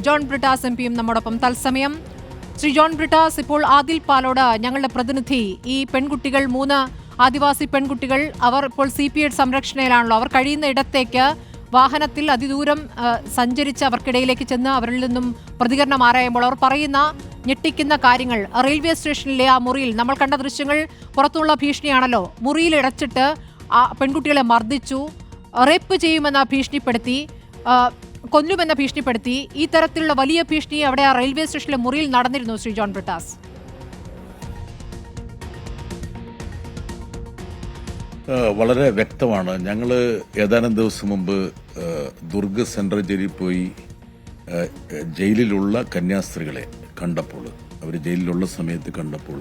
John Brittas M പിയും നമ്മോടൊപ്പം തത്സമയം. ശ്രീ ജോൺ ബ്രിട്ടാസ്, ഇപ്പോൾ ആദിൽ പാലോട് ഞങ്ങളുടെ പ്രതിനിധി, ഈ പെൺകുട്ടികൾ 3 ആദിവാസി പെൺകുട്ടികൾ അവർ ഇപ്പോൾ CPI സംരക്ഷണയിലാണല്ലോ. അവർ കഴിയുന്ന ഇടത്തേക്ക് വാഹനത്തിൽ അതിദൂരം സഞ്ചരിച്ച് അവർക്കിടയിലേക്ക് ചെന്ന് അവരിൽ നിന്നും പ്രതികരണം ആരായുമ്പോൾ അവർ പറയുന്ന ഞെട്ടിക്കുന്ന കാര്യങ്ങൾ, റെയിൽവേ സ്റ്റേഷനിലെ ആ മുറിയിൽ നമ്മൾ കണ്ട ദൃശ്യങ്ങൾ പുറത്തുള്ള ഭീഷണിയാണല്ലോ. മുറിയിൽ ഇടച്ചിട്ട് ആ പെൺകുട്ടികളെ മർദ്ദിച്ചു, റേപ്പ് ചെയ്യുമെന്ന ഭീഷണിപ്പെടുത്തി, കൊല്ലുമെന്ന ഭീഷണിപ്പെടുത്തി. ഈ തരത്തിലുള്ള വലിയ ഭീഷണി അവിടെ ആ റെയിൽവേ സ്റ്റേഷനിലെ മുറിയിൽ നടന്നിരുന്നു. ശ്രീ ജോൺ ബ്രിട്ടാസ്, വളരെ വ്യക്തമാണ്. ഞങ്ങൾ ഏതാനും ദിവസം മുമ്പ് ദുർഗ് സെൻട്രൽ ജയിലിൽ പോയി ജയിലിലുള്ള കന്യാസ്ത്രീകളെ കണ്ടപ്പോൾ, അവർ ജയിലിലുള്ള സമയത്ത് കണ്ടപ്പോൾ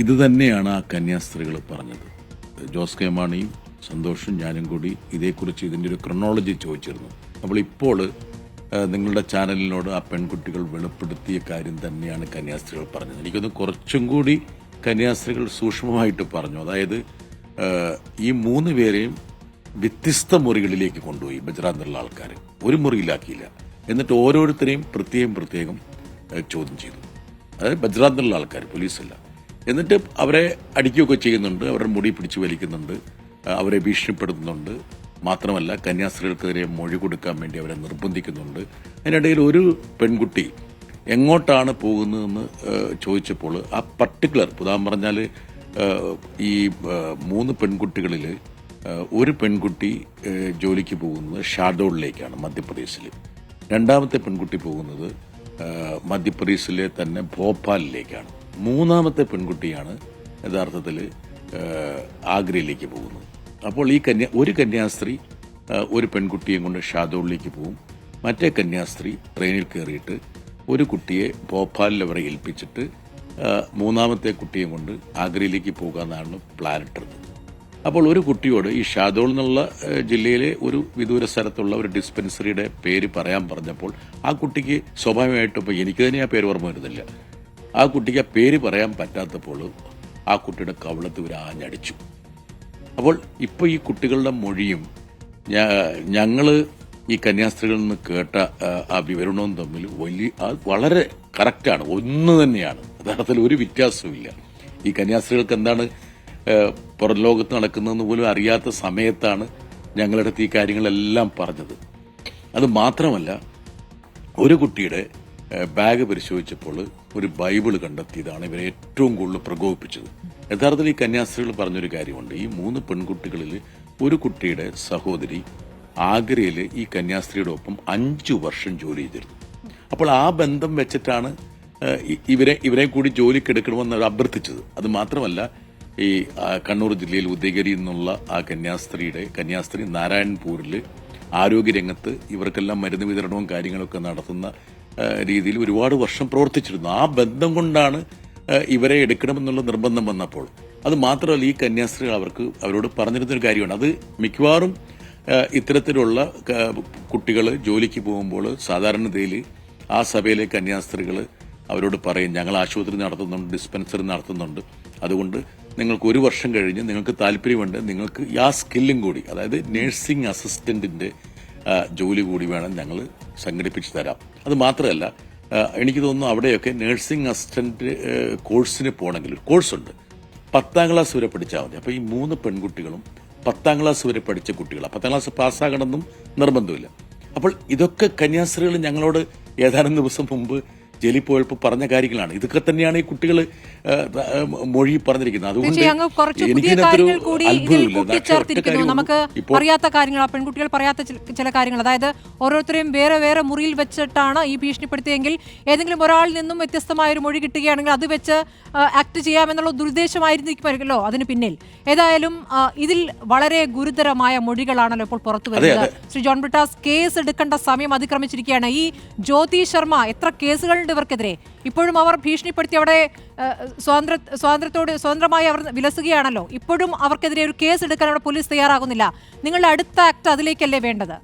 ഇത് തന്നെയാണ് ആ കന്യാസ്ത്രീകൾ പറഞ്ഞത്. ജോസ് കെ മാണിയും സന്തോഷും ഞാനും കൂടി ഇതേക്കുറിച്ച് ഇതിൻ്റെ ഒരു ക്രോണോളജി ചോദിച്ചിരുന്നു. അപ്പോൾ ഇപ്പോൾ നിങ്ങളുടെ ചാനലിനോട് ആ പെൺകുട്ടികൾ വെളിപ്പെടുത്തിയ കാര്യം തന്നെയാണ് കന്യാസ്ത്രീകൾ പറഞ്ഞത്. എനിക്കൊന്ന് കുറച്ചും കൂടി കന്യാസ്ത്രീകൾ സൂക്ഷ്മമായിട്ട് പറഞ്ഞു. അതായത് ഈ 3 പേരെയും വ്യത്യസ്ത മുറികളിലേക്ക് കൊണ്ടുപോയി ബജ്രാന്തുള്ള ആൾക്കാർ, ഒരു മുറിയിലാക്കിയില്ല. എന്നിട്ട് ഓരോരുത്തരെയും പ്രത്യേകം ചോദ്യം ചെയ്തു. അതായത് ബജ്രാന്തുള്ള ആൾക്കാർ, പോലീസല്ല. എന്നിട്ട് അവരെ അടിക്കുകയൊക്കെ ചെയ്യുന്നുണ്ട്, അവരുടെ മുടി പിടിച്ചു വലിക്കുന്നുണ്ട്, അവരെ ഭീഷണിപ്പെടുത്തുന്നുണ്ട്. മാത്രമല്ല കന്യാസ്ത്രീകൾക്കെതിരെ മൊഴി കൊടുക്കാൻ വേണ്ടി അവരെ നിർബന്ധിക്കുന്നുണ്ട്. അതിനിടയിൽ ഒരു പെൺകുട്ടി എങ്ങോട്ടാണ് പോകുന്നതെന്ന് ചോദിച്ചപ്പോൾ ആ പർട്ടിക്കുലർ, ഉദാഹരണം പറഞ്ഞാൽ ഈ 3 പെൺകുട്ടികളിൽ ഒരു പെൺകുട്ടി ജോലിക്ക് പോകുന്നത് ഷാഡോളിലേക്കാണ്, മധ്യപ്രദേശിൽ. രണ്ടാമത്തെ പെൺകുട്ടി പോകുന്നത് മധ്യപ്രദേശിലെ തന്നെ ഭോപ്പാലിലേക്കാണ്. 3ാമത്തെ പെൺകുട്ടിയാണ് യഥാർത്ഥത്തിൽ ആഗ്രയിലേക്ക് പോകുന്നത്. അപ്പോൾ ഈ ഒരു കന്യാസ്ത്രീ ഒരു പെൺകുട്ടിയെ കൊണ്ട് ഷാദോളിലേക്ക് പോകും, മറ്റേ കന്യാസ്ത്രീ ട്രെയിനിൽ കയറിയിട്ട് ഒരു കുട്ടിയെ ഭോപ്പാലിൽ അവരെ ഏൽപ്പിച്ചിട്ട് 3ാമത്തെ കുട്ടിയെ കൊണ്ട് ആഗ്രയിലേക്ക് പോകാമെന്നാണ് പ്ലാൻ ഇട്ടത്. അപ്പോൾ ഒരു കുട്ടിയോട് ഈ ഷാദോൾ എന്നുള്ള ജില്ലയിലെ ഒരു വിദൂര സ്ഥലത്തുള്ള ഒരു ഡിസ്പെൻസറിയുടെ പേര് പറയാൻ പറഞ്ഞപ്പോൾ ആ കുട്ടിക്ക് സ്വാഭാവികമായിട്ടും, ഇപ്പോൾ എനിക്ക് തന്നെ ആ പേര് ഓർമ്മ വരുന്നില്ല, ആ കുട്ടിക്ക് ആ പേര് പറയാൻ പറ്റാത്തപ്പോൾ ആ കുട്ടിയുടെ കവിളത്ത് ഒരു ആഞ്ഞടിച്ചു. അപ്പോൾ ഇപ്പോൾ ഈ കുട്ടികളുടെ മൊഴിയും ഞങ്ങൾ ഈ കന്യാസ്ത്രീകളിൽ നിന്ന് കേട്ട ആ വിവരണവും തമ്മിൽ വളരെ കറക്റ്റാണ്, ഒന്ന് തന്നെയാണ്. യഥാർത്ഥത്തിൽ ഒരു വ്യത്യാസവുമില്ല. ഈ കന്യാസ്ത്രീകൾക്ക് എന്താണ് പുറം ലോകത്ത് നടക്കുന്നതെന്ന് പോലും അറിയാത്ത സമയത്താണ് ഞങ്ങളുടെ അടുത്ത് ഈ കാര്യങ്ങളെല്ലാം പറഞ്ഞത്. അത് മാത്രമല്ല, ഒരു കുട്ടിയുടെ ബാഗ് പരിശോധിച്ചപ്പോൾ ഒരു ബൈബിൾ കണ്ടെത്തിയതാണ് ഇവരെ ഏറ്റവും കൂടുതൽ പ്രകോപിപ്പിച്ചത്. യഥാർത്ഥത്തിൽ ഈ കന്യാസ്ത്രീകൾ പറഞ്ഞൊരു കാര്യമുണ്ട്. ഈ 3 പെൺകുട്ടികളിൽ ഒരു കുട്ടിയുടെ സഹോദരി ആഗ്രയിൽ ഈ കന്യാസ്ത്രീയുടെ ഒപ്പം 5 വർഷം ജോലി ചെയ്തിരുന്നു. അപ്പോൾ ആ ബന്ധം വെച്ചിട്ടാണ് ഇവരെ കൂടി ജോലിക്കെടുക്കണമെന്ന് അഭ്യർത്ഥിച്ചത്. അത് മാത്രമല്ല, ഈ കണ്ണൂർ ജില്ലയിൽ ഉദയഗിരി എന്നുള്ള ആ കന്യാസ്ത്രീ നാരായൺപൂരിൽ ആരോഗ്യരംഗത്ത് ഇവർക്കെല്ലാം മരുന്ന് വിതരണവും കാര്യങ്ങളൊക്കെ നടത്തുന്ന രീതിയിൽ ഒരുപാട് വർഷം പ്രവർത്തിച്ചിരുന്നു. ആ ബന്ധം കൊണ്ടാണ് ഇവരെ എടുക്കണമെന്നുള്ള നിർബന്ധം വന്നപ്പോൾ. അത് മാത്രമല്ല, ഈ കന്യാസ്ത്രീകൾ അവരോട് പറഞ്ഞിരുന്നൊരു കാര്യമാണ്. അത് മിക്കവാറും ഇത്തരത്തിലുള്ള കുട്ടികൾ ജോലിക്ക് പോകുമ്പോൾ സാധാരണതയിൽ ആ സഭയിലെ കന്യാസ്ത്രീകൾ അവരോട് പറയും, ഞങ്ങൾ ആശുപത്രി നടത്തുന്നുണ്ട്, ഡിസ്പെൻസറി നടത്തുന്നുണ്ട്, അതുകൊണ്ട് നിങ്ങൾക്ക് 1 വർഷം കഴിഞ്ഞ് നിങ്ങൾക്ക് താല്പര്യമുണ്ട്, നിങ്ങൾക്ക് ആ സ്കില്ലും കൂടി, അതായത് നഴ്സിംഗ് അസിസ്റ്റന്റിന്റെ ജോലി കൂടി വേണം ഞങ്ങൾ സംഘടിപ്പിച്ചു തരാം. അത് മാത്രമല്ല, എനിക്ക് തോന്നുന്നു അവിടെയൊക്കെ നഴ്സിംഗ് അസിസ്റ്റന്റ് കോഴ്സിന് പോകണമെങ്കിൽ ഒരു കോഴ്സുണ്ട്, 10ാം ക്ലാസ് വരെ പഠിച്ചാൽ മതി. അപ്പോൾ ഈ 3 പെൺകുട്ടികളും 10ാം ക്ലാസ് വരെ പഠിച്ച കുട്ടികളാണ്. 10ാം ക്ലാസ് പാസ്സാകണമെന്നും നിർബന്ധമില്ല. അപ്പോൾ ഇതൊക്കെ കന്യാസ്ത്രീകൾ ഞങ്ങളോട് ഏതാനും ദിവസം മുമ്പ് ജയിലിൽ പോയപ്പോൾ പറഞ്ഞ കാര്യങ്ങളാണ്. ഇതൊക്കെ തന്നെയാണ് ഈ കുട്ടികൾ മൊഴി പറഞ്ഞിരിക്കുന്നത്. അതുകൊണ്ട് നമുക്ക് അറിയാത്ത കാര്യങ്ങൾ, ആ പെൺകുട്ടികൾ പറയാത്ത ചില കാര്യങ്ങൾ, അതായത് ഓരോരുത്തരെയും വേറെ മുറിയിൽ വെച്ചിട്ടാണ് ഈ ഭീഷണിപ്പെടുത്തിയെങ്കിൽ ഏതെങ്കിലും ഒരാളിൽ നിന്നും വ്യത്യസ്തമായ ഒരു മൊഴി കിട്ടുകയാണെങ്കിൽ അത് വെച്ച് ആക്ട് ചെയ്യാമെന്നുള്ള ദുരുദ്ദേശമായിരിക്കുമല്ലോ അതിന് പിന്നിൽ. ഏതായാലും ഇതിൽ വളരെ ഗുരുതരമായ മൊഴികളാണല്ലോ ഇപ്പോൾ പുറത്തു വരുന്നത്. ശ്രീ ജോൺ ബ്രിട്ടാസ്, കേസ് എടുക്കേണ്ട സമയം അതിക്രമിച്ചിരിക്കുകയാണ്. ഈ ജ്യോതി ശർമ്മ, എത്ര കേസുകളുണ്ട് ഇവർക്കെതിരെ? ഇപ്പോഴും അവർ ഭീഷണിപ്പെടുത്തി അവിടെ സ്വതന്ത്രമായി അവർ വിലസുകയാണല്ലോ. ഇപ്പോഴും അവർക്കെതിരെ ഒരു കേസ് എടുക്കാൻ അവിടെ പോലീസ് തയ്യാറാകുന്നില്ല. നിങ്ങളുടെ അടുത്ത ആക്ട് അതിലേക്കല്ലേ വേണ്ടത്?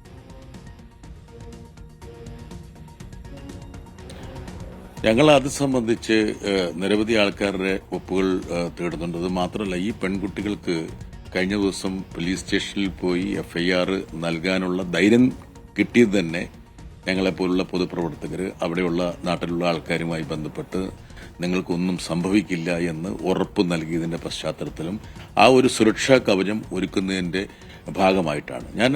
ഞങ്ങൾ അത് സംബന്ധിച്ച് നിരവധി ആൾക്കാരുടെ ഒപ്പുകൾ തേടുന്നുണ്ട്. അത് മാത്രമല്ല, ഈ പെൺകുട്ടികൾക്ക് കഴിഞ്ഞ ദിവസം പോലീസ് സ്റ്റേഷനിൽ പോയി FIR നൽകാനുള്ള ധൈര്യം കിട്ടിയത് തന്നെ ഞങ്ങളെപ്പോലുള്ള പൊതുപ്രവർത്തകർ അവിടെയുള്ള നാട്ടിലുള്ള ആൾക്കാരുമായി ബന്ധപ്പെട്ട് നിങ്ങൾക്കൊന്നും സംഭവിക്കില്ല എന്ന് ഉറപ്പ് നൽകിയതിന്റെ പശ്ചാത്തലത്തിലും ആ ഒരു സുരക്ഷാ കവചം ഒരുക്കുന്നതിന്റെ ഭാഗമായിട്ടാണ് ഞാൻ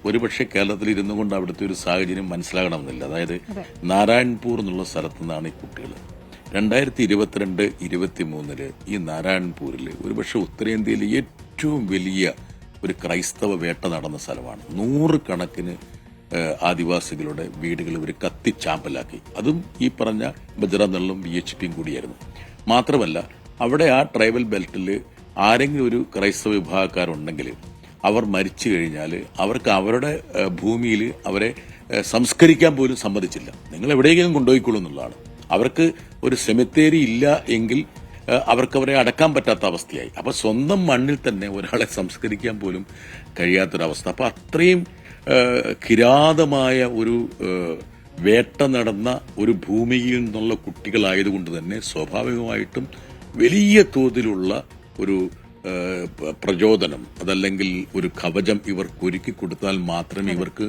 ഒരുപക്ഷെ കേരളത്തിൽ ഇരുന്നു കൊണ്ട് അവിടുത്തെ ഒരു സാഹചര്യം മനസ്സിലാകണമെന്നില്ല. അതായത് നാരായൺപൂർ എന്നുള്ള സ്ഥലത്തു നിന്നാണ് ഈ കുട്ടികൾ 2022-23 ഈ നാരായൺപൂരിൽ ഒരുപക്ഷെ ഉത്തരേന്ത്യയിലെ ഏറ്റവും വലിയ ഒരു ക്രൈസ്തവ വേട്ട നടന്ന സ്ഥലമാണ്. 100 കണക്കിന് ആദിവാസികളുടെ വീടുകൾ ഇവർ കത്തിച്ചാമ്പലാക്കി. അതും ഈ പറഞ്ഞ ബജ്റദളും BHPയും കൂടിയായിരുന്നു. മാത്രമല്ല അവിടെ ആ ട്രൈബൽ ബെൽറ്റിൽ ആരെങ്കിലും ഒരു ക്രൈസ്തവ വിഭാഗക്കാരുണ്ടെങ്കിൽ അവർ മരിച്ചു കഴിഞ്ഞാൽ അവർക്ക് അവരുടെ ഭൂമിയിൽ അവരെ സംസ്കരിക്കാൻ പോലും സമ്മതിച്ചില്ല. നിങ്ങൾ എവിടെയെങ്കിലും കൊണ്ടുപോയിക്കൊള്ളൂ എന്നുള്ളതാണ്. അവർക്ക് ഒരു സെമിത്തേരി ഇല്ല എങ്കിൽ അവർക്ക് അവരെ അടക്കാൻ പറ്റാത്ത അവസ്ഥയായി. അപ്പൊ സ്വന്തം മണ്ണിൽ തന്നെ ഒരാളെ സംസ്കരിക്കാൻ പോലും കഴിയാത്തൊരവസ്ഥ. അപ്പൊ അത്രയും കിരാതമായ ഒരു വേട്ട നടന്ന ഒരു ഭൂമിയിൽ നിന്നുള്ള കുട്ടികളായതുകൊണ്ട് തന്നെ സ്വാഭാവികമായിട്ടും വലിയ തോതിലുള്ള ഒരു പ്രചോദനം അതല്ലെങ്കിൽ ഒരു കവചം ഇവർക്ക് ഒരുക്കി കൊടുത്താൽ മാത്രമേ ഇവർക്ക്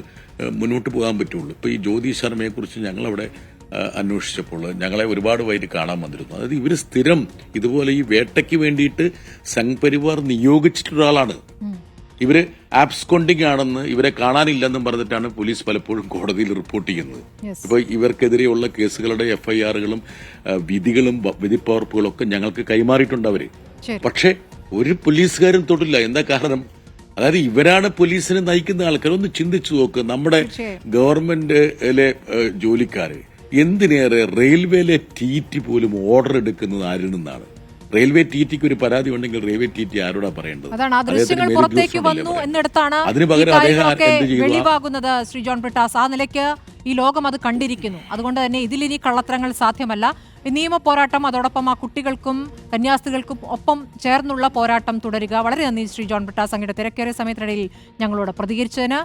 മുന്നോട്ട് പോകാൻ പറ്റുള്ളൂ. ഇപ്പൊ ഈ ജ്യോതി ശർമ്മയെ കുറിച്ച് ഞങ്ങളവിടെ അന്വേഷിച്ചപ്പോൾ ഞങ്ങളെ ഒരുപാട് പേര് കാണാൻ വന്നിരുന്നു. അതായത് ഇവര് സ്ഥിരം ഇതുപോലെ ഈ വേട്ടയ്ക്ക് വേണ്ടിയിട്ട് സംഘ് പരിവാർ നിയോഗിച്ചിട്ടുള്ള ആളാണ്. ഇവര് ആബ്സ്കോണ്ടിങ് ആണെന്ന് ഇവരെ കാണാനില്ലെന്നും പറഞ്ഞിട്ടാണ് പോലീസ് പലപ്പോഴും കോടതിയിൽ റിപ്പോർട്ട് ചെയ്യുന്നത്. ഇപ്പൊ ഇവർക്കെതിരെയുള്ള കേസുകളുടെ FIRകളും വിധികളും വിധിപ്പകർപ്പുകളും ഒക്കെ ഞങ്ങൾക്ക് കൈമാറിയിട്ടുണ്ട് അവര്. പക്ഷെ ഒരു പോലീസുകാരും തൊട്ടില്ല. എന്താ കാരണം? അതായത് ഇവരാണ് പോലീസിനെ നയിക്കുന്ന ആൾക്കാർ. ഒന്ന് ചിന്തിച്ചു നോക്ക്, നമ്മുടെ ഗവൺമെന്റിലെ ജോലിക്കാര് എന്തിനേറെ റെയിൽവേയിലെ TT പോലും ഓർഡർ എടുക്കുന്നത് ആരിൽ നിന്നാണ്? റെയിൽവേ TTക്ക് ഒരു പരാതി ഉണ്ടെങ്കിൽ റെയിൽവേ TT ആരോടാ പറയേണ്ടത്? അതാണ് ആ ദൃശ്യങ്ങൾ പുറത്തേക്ക് വന്നു എന്നിടത്താണ് വെളിവാകുന്നത്. ശ്രീ ജോൺ ബ്രിട്ടാസ്, ആ നിലയ്ക്ക് ഈ ലോകം അത് കണ്ടിരിക്കുന്നു. അതുകൊണ്ട് തന്നെ ഇതിലിനി കള്ളത്തരങ്ങൾ സാധ്യമല്ല. നിയമ പോരാട്ടം, അതോടൊപ്പം ആ കുട്ടികൾക്കും കന്യാസ്ത്രീകൾക്കും ഒപ്പം ചേർന്നുള്ള പോരാട്ടം തുടരുക. വളരെ നന്ദി ശ്രീ ജോൺ ബ്രിട്ടാസ്, അങ്ങയുടെ തിരക്കേറിയ സമയത്തിനിടയിൽ ഞങ്ങളോട് പ്രതികരിച്ചതിന്.